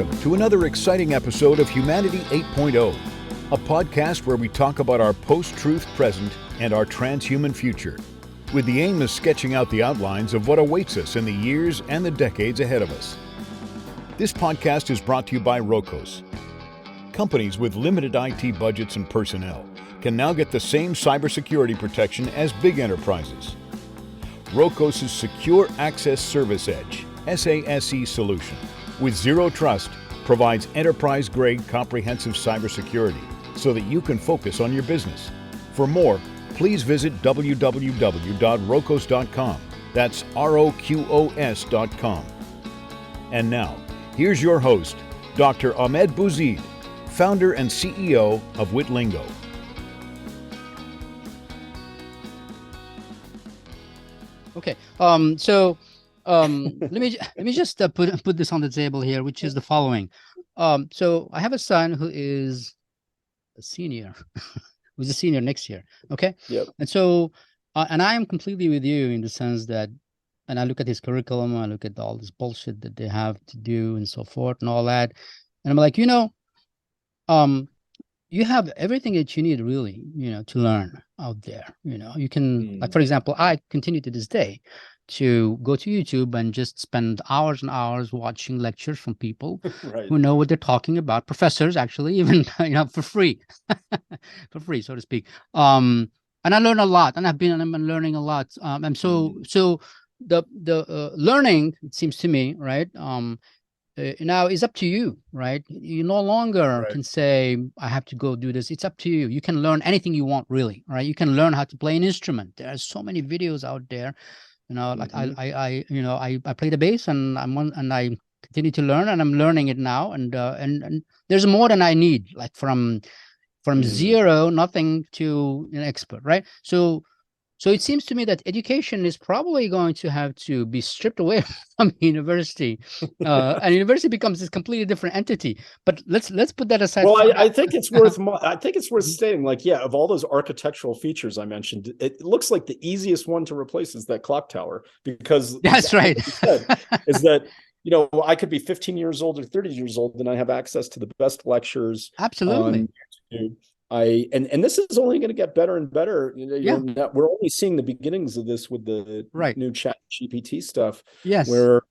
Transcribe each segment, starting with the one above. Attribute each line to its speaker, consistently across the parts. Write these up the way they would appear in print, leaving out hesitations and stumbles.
Speaker 1: Welcome to another exciting episode of Humanity 8.0, a podcast where we talk about our post-truth present and our transhuman future, with the aim of sketching out the outlines of what awaits us in the years and the decades ahead of us. This podcast is brought to you by Rokos. Companies with limited IT budgets and personnel can now get the same cybersecurity protection as big enterprises. Rokos' Secure Access Service Edge, SASE solution, with zero trust, provides enterprise-grade comprehensive cybersecurity so that you can focus on your business. For more, please visit www.rokos.com. That's ROQOS.com. And now, here's your host, Dr. Ahmed Bouzid, founder and CEO of Witlingo.
Speaker 2: Okay, let me just put this on the table here, which is the following. So I have a son who is a senior, who's a senior next year. Okay.
Speaker 3: Yep.
Speaker 2: And so, and I am completely with you in the sense that, and I look at his curriculum, I look at all this bullshit that they have to do and so forth and all that, and I'm like, you have everything that you need really, to learn out there. You can, like, for example, I continue to this day to go to YouTube and just spend hours and hours watching lectures from people
Speaker 3: Right.
Speaker 2: who know what they're talking about, professors actually, even for free, so to speak. And I learn a lot, and I've been learning a lot. And so the learning, it seems to me, right? Now is up to you, right? You no longer can say, I have to go do this. It's up to you. You can learn anything you want, really, right? You can learn how to play an instrument. There are so many videos out there. Like I play the bass, and I continue to learn, and I'm learning it now, and there's more than I need, like from zero, nothing to an expert, right? So it seems to me that education is probably going to have to be stripped away from university, and university becomes this completely different entity. But let's put that aside.
Speaker 3: Well, I think it's worth stating, like, of all those architectural features I mentioned, it looks like the easiest one to replace is that clock tower, because
Speaker 2: that's right.
Speaker 3: Is that I could be 15 years old or 30 years old, and I have access to the best lectures.
Speaker 2: Absolutely.
Speaker 3: On YouTube. And this is only going to get better and better. We're only seeing the beginnings of this with the new Chat GPT stuff.
Speaker 2: Yes.
Speaker 3: Where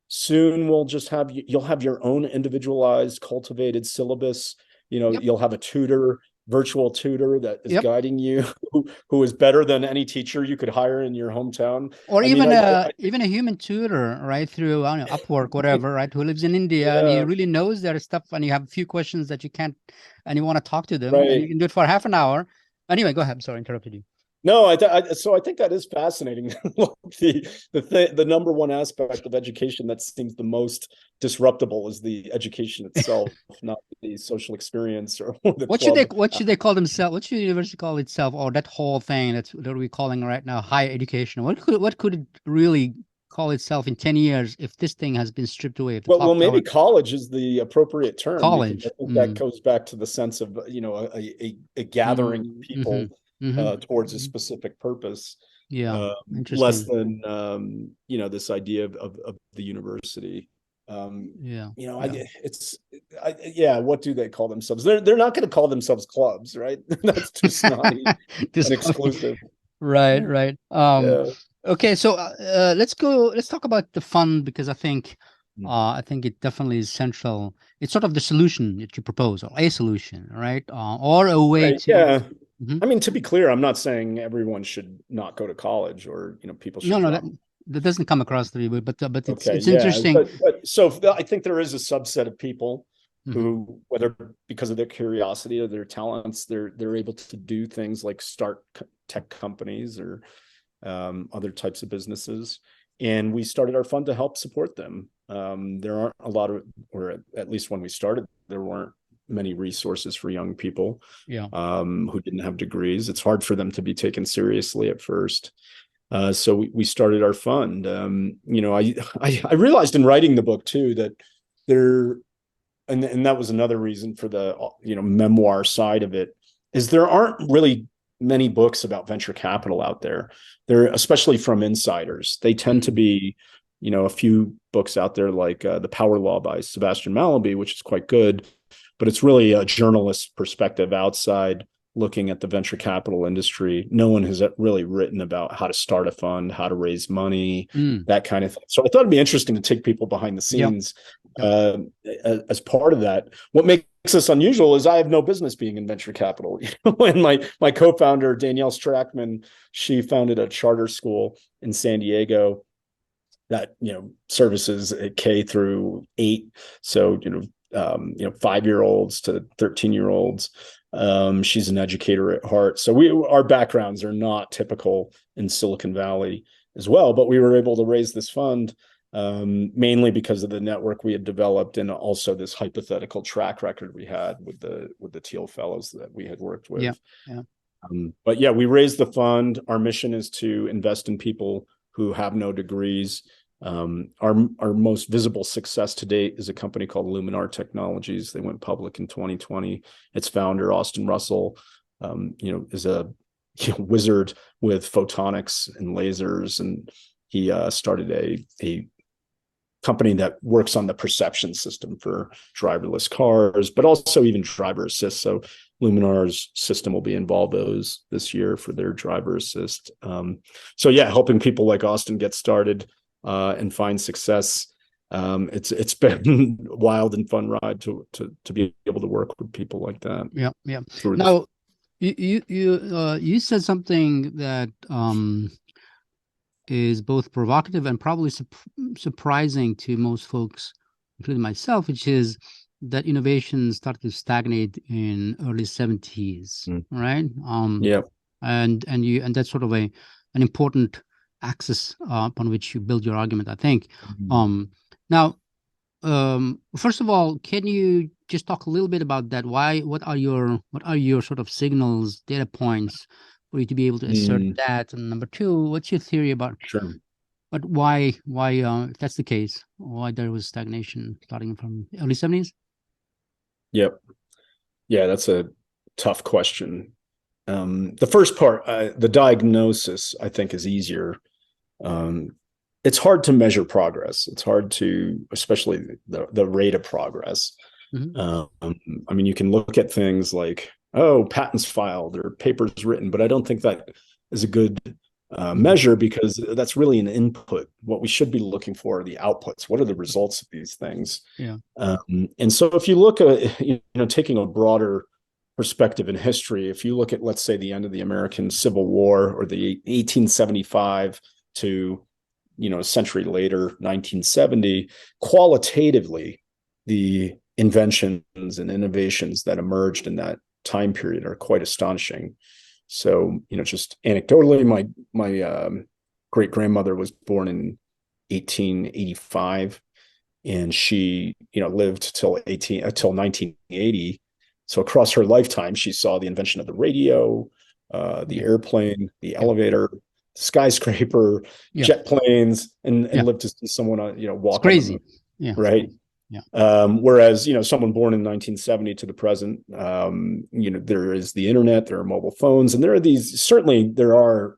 Speaker 3: soon you'll have your own individualized, cultivated syllabus. You'll have a virtual tutor that is guiding you, who is better than any teacher you could hire in your hometown,
Speaker 2: or even a human tutor, right, through Upwork, whatever, right, who lives in India and he really knows their stuff, and you have a few questions that you can't, and you want to talk to them, and you can do it for half an hour. Anyway, go ahead. I'm sorry, interrupted you.
Speaker 3: No, so I think that is fascinating. The number one aspect of education that seems the most disruptible is the education itself, not the social experience or the
Speaker 2: what should they call themselves? What should the university call itself, or that whole thing that we're calling right now higher education? What could it really call itself in 10 years if this thing has been stripped away?
Speaker 3: Well, maybe college is the appropriate term.
Speaker 2: College.
Speaker 3: I think that goes back to the sense of a gathering of people. Towards a specific purpose, less than this idea of the university. What do they call themselves? They're not going to call themselves clubs, right? That's too snotty and exclusive.
Speaker 2: Right. Okay, so let's talk about the fund, because I think it definitely is central. It's sort of the solution that you propose, or a solution, right? Or a way to.
Speaker 3: Yeah. I mean, to be clear, I'm not saying everyone should not go to college, or people should.
Speaker 2: No, that doesn't come across to you, but it's interesting.
Speaker 3: So I think there is a subset of people who, whether because of their curiosity or their talents, they're able to do things like start tech companies or other types of businesses, and we started our fund to help support them. There aren't a lot of, or at least when we started, there weren't many resources for young people who didn't have degrees. It's hard for them to be taken seriously at first. So we started our fund. I realized in writing the book too that and that was another reason for the memoir side of it, is there aren't really many books about venture capital out there. They're, especially from insiders, they tend to be a few books out there like The Power Law by Sebastian Mallaby, which is quite good, but it's really a journalist perspective outside looking at the venture capital industry. No one has really written about how to start a fund, how to raise money, that kind of thing. So I thought it'd be interesting to take people behind the scenes as part of that. What makes us unusual is I have no business being in venture capital. And my co-founder, Danielle Strackman, she founded a charter school in San Diego that, services K through 8. So, 5-year-olds to 13-year-olds. She's an educator at heart. So our backgrounds are not typical in Silicon Valley as well, but we were able to raise this fund mainly because of the network we had developed, and also this hypothetical track record we had with the Teal Fellows that we had worked with. But yeah, we raised the fund. Our mission is to invest in people who have no degrees. Our most visible success to date is a company called Luminar Technologies. They went public in 2020. Its founder, Austin Russell, is a wizard with photonics and lasers, and he started a company that works on the perception system for driverless cars, but also even driver assist. So Luminar's system will be involved this year for their driver assist. So yeah, helping people like Austin get started and find success. It's been a wild and fun ride to be able to work with people like that.
Speaker 2: Yeah. Now, you said something that is both provocative and probably surprising to most folks, including myself, which is that innovation started to stagnate in early 70s, right? And that's sort of an important axis upon which you build your argument, I think. Now, first of all, can you just talk a little bit about that? What are your sort of signals, data points for you to be able to assert that? And number two, what's your theory about but why if that's the case, why there was stagnation starting from early 70s?
Speaker 3: Yeah, that's a tough question. The first part, the diagnosis, I think, is easier. It's hard to measure progress. It's hard to, especially the rate of progress. I mean, you can look at things like, patents filed or papers written, but I don't think that is a good measure, because that's really an input. What we should be looking for are the outputs. What are the results of these things? And so if you look at, taking a broader perspective in history, if you look at, let's say, the end of the American Civil War, or the 1875 to, a century later, 1970, qualitatively, the inventions and innovations that emerged in that time period are quite astonishing. So, just anecdotally, my great grandmother was born in 1885, and she, lived till 1980. So across her lifetime, she saw the invention of the radio, the airplane, the elevator, skyscraper, jet planes, and lived to see someone, walk.
Speaker 2: It's crazy.
Speaker 3: Right. Whereas, someone born in 1970 to the present, there is the internet, there are mobile phones, and there are,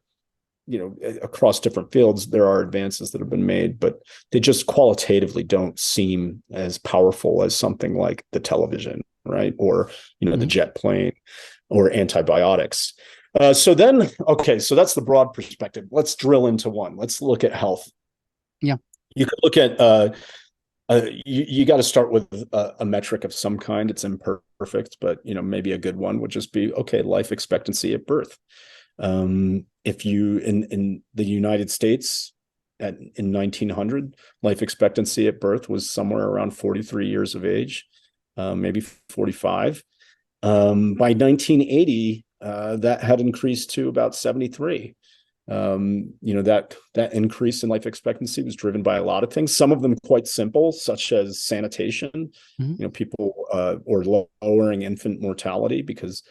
Speaker 3: across different fields, there are advances that have been made, but they just qualitatively don't seem as powerful as something like the television, right? Or, the jet plane, or antibiotics. So that's the broad perspective. Let's drill into one. Let's look at health.
Speaker 2: Yeah.
Speaker 3: You could look at, you got to start with a metric of some kind. It's imperfect, but maybe a good one would just be, life expectancy at birth. If you in the United States in 1900, life expectancy at birth was somewhere around 43 years of age, maybe 45. By 1980, that had increased to about 73. That increase in life expectancy was driven by a lot of things, some of them quite simple, such as sanitation, people or lowering infant mortality, because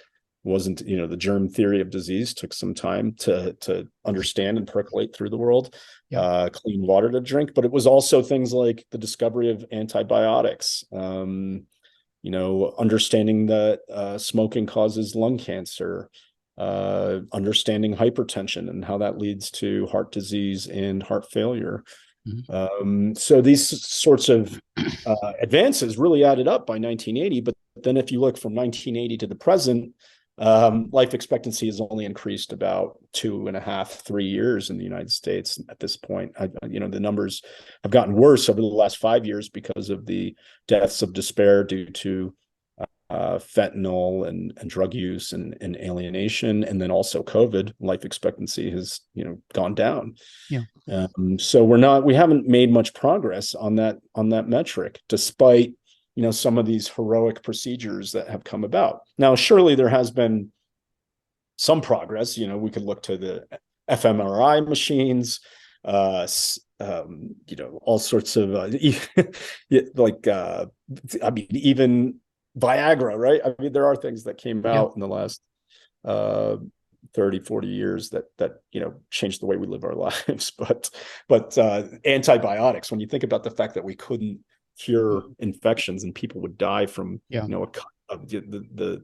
Speaker 3: it wasn't, the germ theory of disease took some time to understand and percolate through the world, clean water to drink. But it was also things like the discovery of antibiotics, understanding that smoking causes lung cancer, understanding hypertension and how that leads to heart disease and heart failure. So these sorts of advances really added up by 1980. But then if you look from 1980 to the present, life expectancy has only increased about 2.5, 3 years in the United States at this point. The numbers have gotten worse over the last 5 years because of the deaths of despair due to fentanyl and drug use and alienation, and then also COVID. Life expectancy has gone down.
Speaker 2: Yeah.
Speaker 3: So we haven't made much progress on that metric, despite some of these heroic procedures that have come about. Now, surely there has been some progress. We could look to the fMRI machines, all sorts of even Viagra, right? I mean, there are things that came out in the last 30, 40 years that changed the way we live our lives. But antibiotics, when you think about the fact that we couldn't cure infections and people would die from the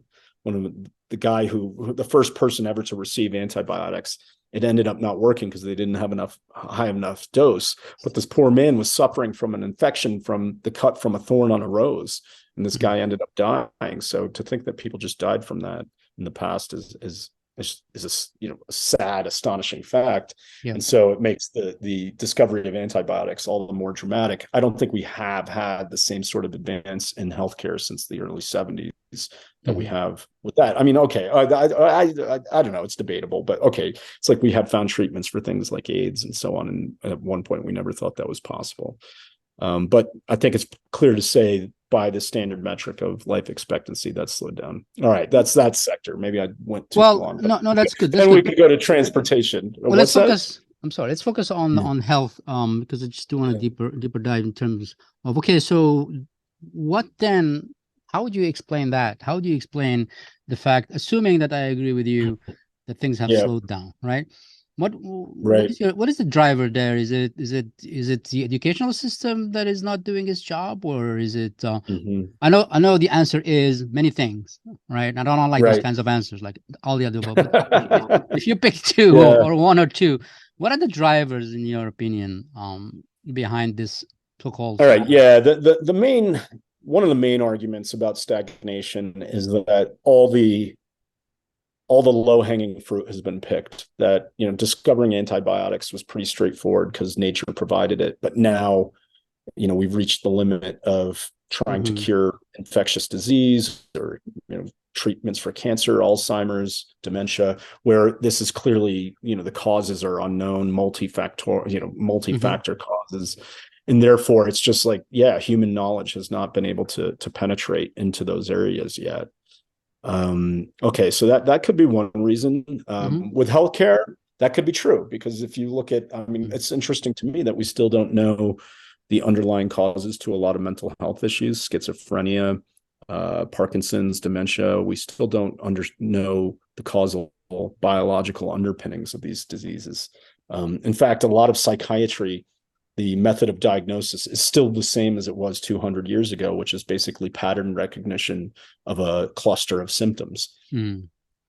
Speaker 3: first person ever to receive antibiotics, it ended up not working because they didn't have high enough dose. But this poor man was suffering from an infection from the cut from a thorn on a rose, and this guy ended up dying. So to think that people just died from that in the past is a sad, astonishing fact. And so it makes the discovery of antibiotics all the more dramatic. I don't think we have had the same sort of advance in healthcare since the early 70s that we have with that. I mean, okay, I don't know, it's debatable, but okay, it's like we have found treatments for things like AIDS and so on, and at one point we never thought that was possible. But I think it's clear to say, by the standard metric of life expectancy, that's slowed down. All right, that's that sector. Maybe I went too long.
Speaker 2: No, that's good.
Speaker 3: Then we could go to transportation.
Speaker 2: Well, let's focus. I'm sorry. Let's focus on health, because I just do want a deeper dive in terms of, okay, so what then? How would you explain that? How do you explain the fact, assuming that I agree with you, that things have slowed down, right? What is the driver there? Is it the educational system that is not doing its job, or is it? I know the answer is many things, right? I don't like those kinds of answers, like all the other above. But if you pick two or one or two, what are the drivers, in your opinion, behind this so-called?
Speaker 3: All right, yeah, the main one of the main arguments about stagnation is that all the low-hanging fruit has been picked. That discovering antibiotics was pretty straightforward because nature provided it, but now we've reached the limit of trying to cure infectious disease or treatments for cancer, Alzheimer's, dementia, where this is clearly the causes are unknown, multi-factor causes, and therefore it's just like human knowledge has not been able to penetrate into those areas yet. Okay, so that could be one reason. With healthcare, that could be true, because if you look at, it's interesting to me that we still don't know the underlying causes to a lot of mental health issues, schizophrenia, Parkinson's, dementia. We still don't know the causal biological underpinnings of these diseases. In fact, a lot of psychiatry, the method of diagnosis is still the same as it was 200 years ago, which is basically pattern recognition of a cluster of symptoms.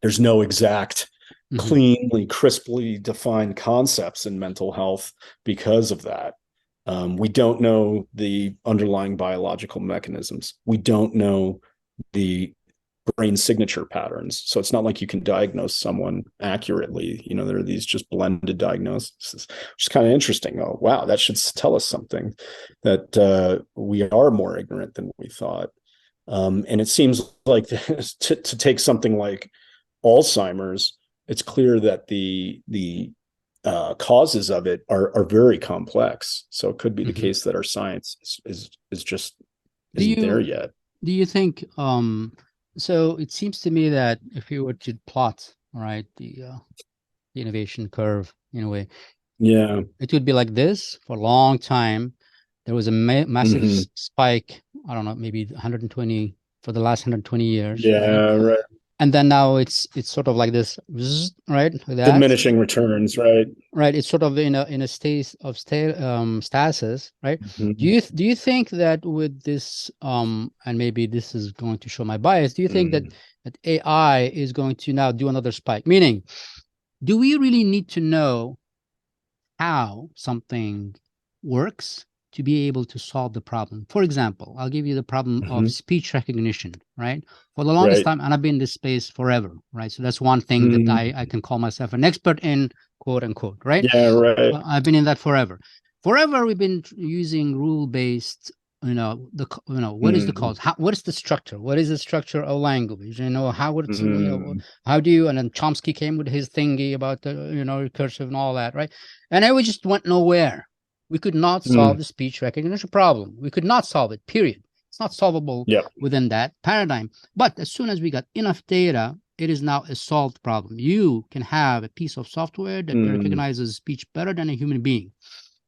Speaker 3: There's no exact, cleanly, crisply defined concepts in mental health because of that. We don't know the underlying biological mechanisms. We don't know the brain signature patterns. So it's not like you can diagnose someone accurately. There are these just blended diagnoses, which is kind of interesting. Oh, wow, that should tell us something, that we are more ignorant than we thought. And it seems like to take something like Alzheimer's, it's clear that the causes of it are very complex. So it could be the case that our science is just isn't there yet.
Speaker 2: Do you think so it seems to me that if you were to plot, right, the innovation curve in a way, it would be like this for a long time. There was a massive spike, I don't know, maybe 120 for the last 120 years.
Speaker 3: Right.
Speaker 2: And then now it's sort of like this, right? Like that.
Speaker 3: Diminishing returns, right?
Speaker 2: Right. It's sort of in a state of stasis, right? Do you think that with this, and maybe this is going to show my bias, do you think that AI is going to now do another spike? Meaning, do we really need to know how something works to be able to solve the problem. For example, I'll give you the problem of speech recognition, right? For the longest time, and I've been in this space forever, right? So that's one thing that I can call myself an expert in, quote unquote, right?
Speaker 3: Yeah, right.
Speaker 2: I've been in that forever. Forever, we've been using rule-based, what is the cause? What is the structure? What is the structure of language? How would it, how do you, and then Chomsky came with his thingy about the, recursive and all that, right? And then we just went nowhere. We could not solve the speech recognition problem. We could not solve it, period. It's not solvable within that paradigm. But as soon as we got enough data, it is now a solved problem. You can have a piece of software that recognizes speech better than a human being.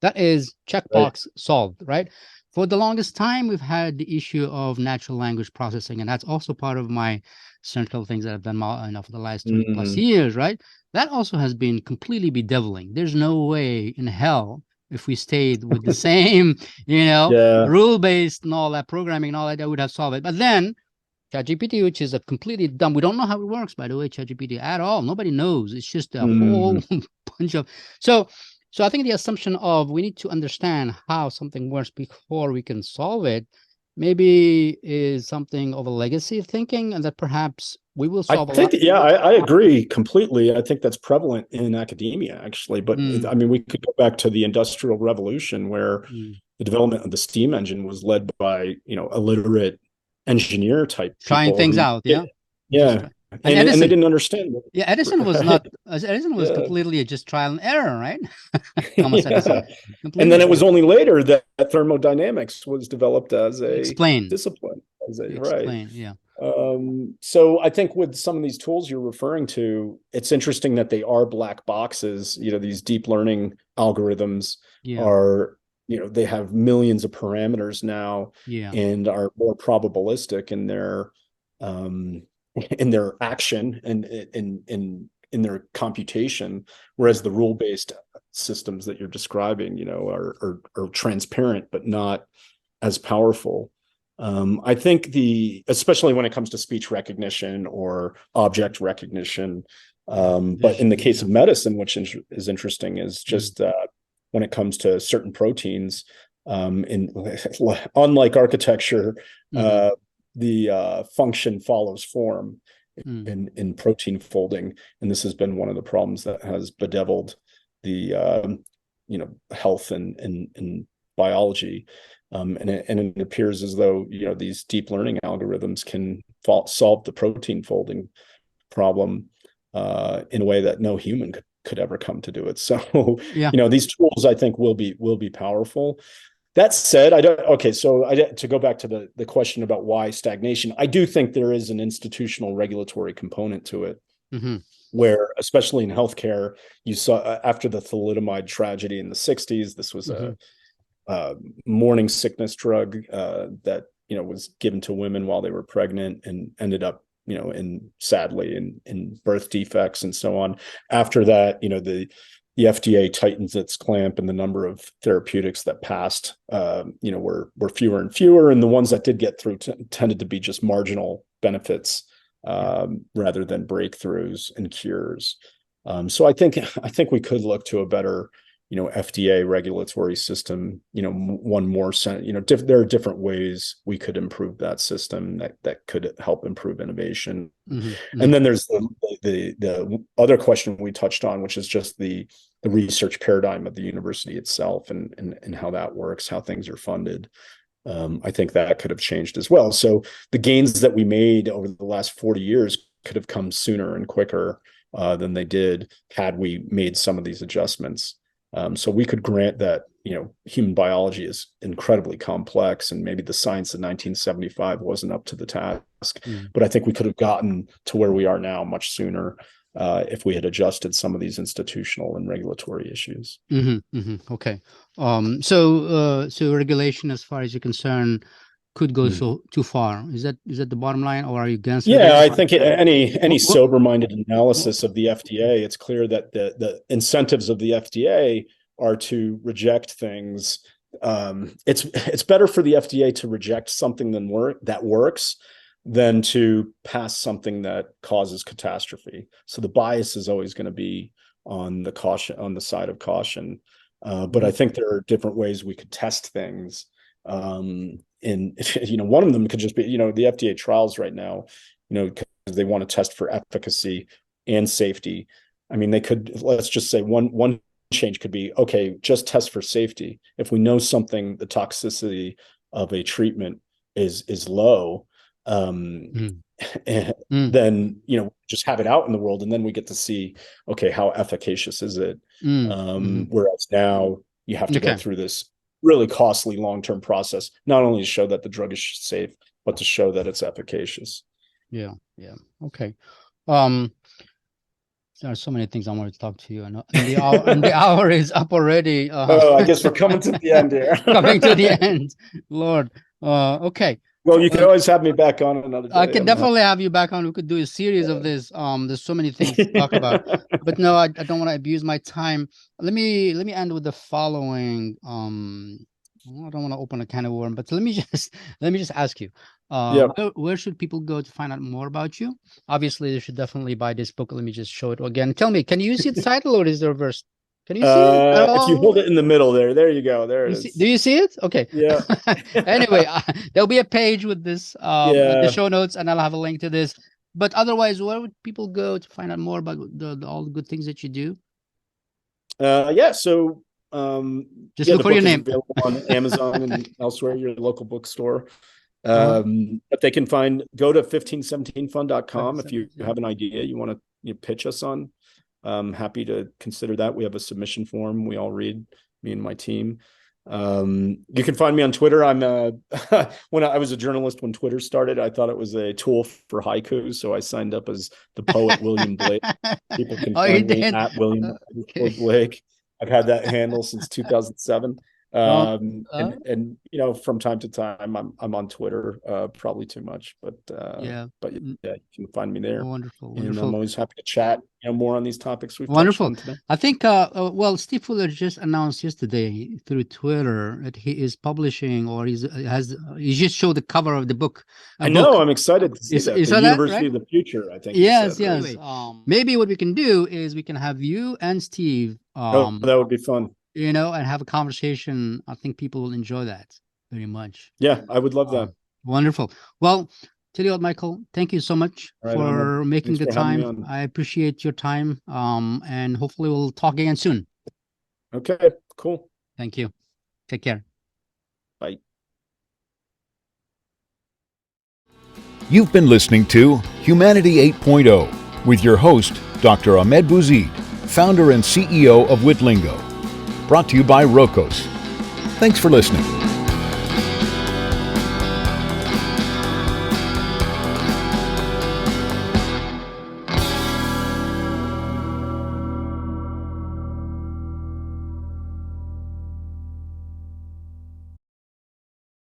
Speaker 2: That is checkbox solved, right? For the longest time, we've had the issue of natural language processing, and that's also part of my central things that I've done for the last 20 plus years, right? That also has been completely bedeviling. There's no way in hell, if we stayed with the same, rule-based and all that programming and all that would have solved it. But then ChatGPT, which is a completely dumb, we don't know how it works, by the way, ChatGPT at all. Nobody knows. It's just a whole bunch of, so I think the assumption of we need to understand how something works before we can solve it, maybe is something of a legacy of thinking, and that perhaps we will solve
Speaker 3: I agree completely. I think that's prevalent in academia, actually. But I mean, we could go back to the Industrial Revolution, where the development of the steam engine was led by, illiterate engineer type people
Speaker 2: trying things out.
Speaker 3: And Edison, and they didn't understand it.
Speaker 2: Yeah, Edison was not. Edison was completely just trial and error, right? Thomas Edison.
Speaker 3: And then it was only later that thermodynamics was developed as a discipline.
Speaker 2: Yeah.
Speaker 3: So I think with some of these tools you're referring to, it's interesting that they are black boxes. These deep learning algorithms are, they have millions of parameters now, and are more probabilistic in their action and in their computation, whereas the rule-based systems that you're describing, are transparent but not as powerful. I think especially when it comes to speech recognition or object recognition, but in the case of medicine, which is interesting, is just when it comes to certain proteins, unlike architecture, the function follows form in protein folding, and this has been one of the problems that has bedeviled the health and biology, and it appears as though these deep learning algorithms can solve the protein folding problem in a way that no human could ever come to do it. So these tools, I think, will be powerful. That said, to go back to the question about why stagnation, I do think there is an institutional regulatory component to it, where, especially in healthcare, you saw after the thalidomide tragedy in the 60s, this was a morning sickness drug that was given to women while they were pregnant and ended up sadly in birth defects and so on. After that, the FDA tightens its clamp, and the number of therapeutics that passed, were fewer and fewer, and the ones that did get through tended to be just marginal benefits rather than breakthroughs and cures. So I think we could look to a better, FDA regulatory system. One more, there are different ways we could improve that system that could help improve innovation. And then there's the other question we touched on, which is just the research paradigm of the university itself and how that works, how things are funded. I think that could have changed as well. So the gains that we made over the last 40 years could have come sooner and quicker than they did had we made some of these adjustments. So we could grant that, human biology is incredibly complex, and maybe the science in 1975 wasn't up to the task, but I think we could have gotten to where we are now much sooner if we had adjusted some of these institutional and regulatory issues.
Speaker 2: Okay. So regulation, as far as you're concerned, could go so too far. Is that the bottom line, or are you against it?
Speaker 3: Yeah, I think any sober-minded analysis of the FDA, it's clear that the incentives of the FDA are to reject things. It's better for the FDA to reject something that works than to pass something that causes catastrophe. So the bias is always going to be on the side of caution. But I think there are different ways we could test things. And one of them could just be, the FDA trials right now, because they want to test for efficacy and safety. I mean, they could, let's just say one change could be, okay, just test for safety. If we know something, the toxicity of a treatment is low, then just have it out in the world, and then we get to see, okay, how efficacious is it? Whereas now you have to go through this really costly long-term process, not only to show that the drug is safe, but to show that it's efficacious.
Speaker 2: Okay. There are so many things I wanted to talk to you, and the hour is up already.
Speaker 3: I guess we're coming to the end here.
Speaker 2: Coming to the end, Lord. Okay.
Speaker 3: Well, you can always have me back on another day.
Speaker 2: I can definitely have you back on. We could do a series of this. There's so many things to talk about, but no, I don't want to abuse my time. Let me end with the following. I don't want to open a can of worms, but let me just ask you, where should people go to find out more about you? Obviously, they should definitely buy this book. Let me just show it again. Tell me, can you see the title, or is there a verse? Can you see it at all?
Speaker 3: If you hold it in the middle there you go. There it is.
Speaker 2: Do you see it? Okay.
Speaker 3: Yeah.
Speaker 2: Anyway, there'll be a page with this, the show notes, and I'll have a link to this. But otherwise, where would people go to find out more about all the good things that you do?
Speaker 3: So
Speaker 2: just look for your name
Speaker 3: on Amazon and elsewhere, your local bookstore. But they can go to 1517fund.com if you have an idea you want to pitch us on. I'm happy to consider that. We have a submission form we all read, me and my team. You can find me on Twitter. I'm when I was a journalist when Twitter started, I thought it was a tool for haiku, so I signed up as the poet William Blake. People can find me at William Blake. I've had that handle since 2007. And from time to time I'm on Twitter, probably too much, but you can find me there.
Speaker 2: Wonderful.
Speaker 3: And I'm always happy to chat more on these topics we've
Speaker 2: wonderful
Speaker 3: touched on today.
Speaker 2: I think Steve Fuller just announced yesterday through Twitter that he is publishing, or he just showed the cover of the book.
Speaker 3: I'm excited to see that. The University of the Future, I think.
Speaker 2: Yes. Maybe what we can do is we can have you and Steve
Speaker 3: that would be fun,
Speaker 2: and have a conversation. I think people will enjoy that very much.
Speaker 3: Yeah, I would love that.
Speaker 2: Wonderful. Well, tell you what, Michael, thank you so much for making the time. I appreciate your time. And hopefully we'll talk again soon.
Speaker 3: Okay, cool.
Speaker 2: Thank you. Take care.
Speaker 3: Bye.
Speaker 1: You've been listening to Humanity 8.0 with your host, Dr. Ahmed Bouzid, founder and CEO of Witlingo. Brought to you by Rokos. Thanks for listening.